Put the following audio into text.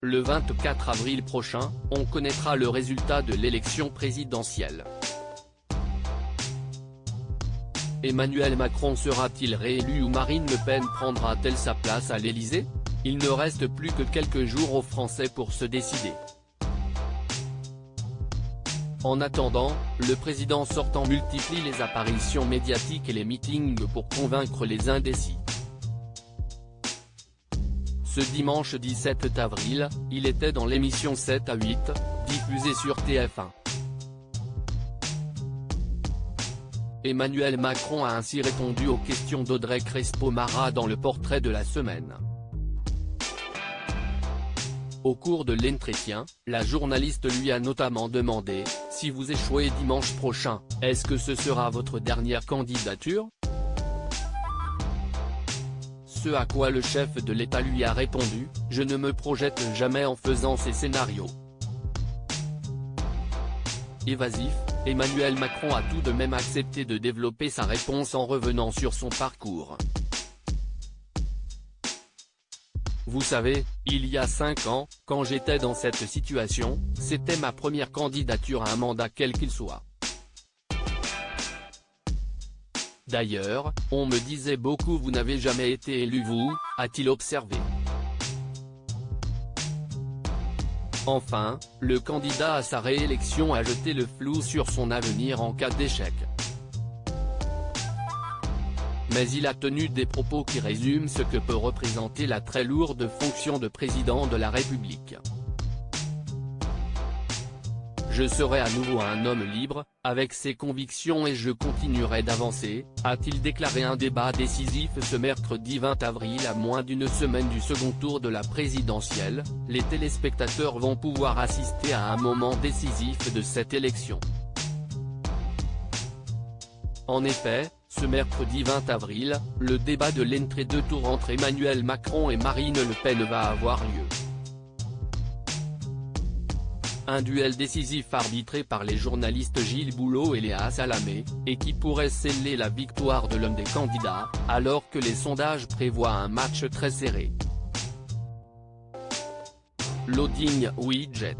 le 24 avril prochain, on connaîtra le résultat de l'élection présidentielle. Emmanuel Macron sera-t-il réélu ou Marine Le Pen prendra-t-elle sa place à l'Élysée? Il ne reste plus que quelques jours aux Français pour se décider. En attendant, le président sortant multiplie les apparitions médiatiques et les meetings pour convaincre les indécis. Ce dimanche 17 avril, il était dans l'émission 7 à 8, diffusée sur TF1. Emmanuel Macron a ainsi répondu aux questions d'Audrey Crespo-Mara dans le portrait de la semaine. Au cours de l'entretien, la journaliste lui a notamment demandé « Si vous échouez dimanche prochain, est-ce que ce sera votre dernière candidature ?» Ce à quoi le chef de l'État lui a répondu « Je ne me projette jamais en faisant ces scénarios ». Évasif, Emmanuel Macron a tout de même accepté de développer sa réponse en revenant sur son parcours. Vous savez, il y a 5 ans, quand j'étais dans cette situation, c'était ma première candidature à un mandat quel qu'il soit. D'ailleurs, on me disait beaucoup vous n'avez jamais été élu vous, a-t-il observé. Enfin, le candidat à sa réélection a jeté le flou sur son avenir en cas d'échec. Mais il a tenu des propos qui résument ce que peut représenter la très lourde fonction de président de la République. Je serai à nouveau un homme libre, avec ses convictions et je continuerai d'avancer, a-t-il déclaré. Un débat décisif ce mercredi 20 avril à moins d'une semaine du second tour de la présidentielle, les téléspectateurs vont pouvoir assister à un moment décisif de cette élection. En effet, ce mercredi 20 avril, le débat de l'entre-deux tours entre Emmanuel Macron et Marine Le Pen va avoir lieu. Un duel décisif arbitré par les journalistes Gilles Boulot et Léa Salamé, et qui pourrait sceller la victoire de l'un des candidats, alors que les sondages prévoient un match très serré. Loading Widget.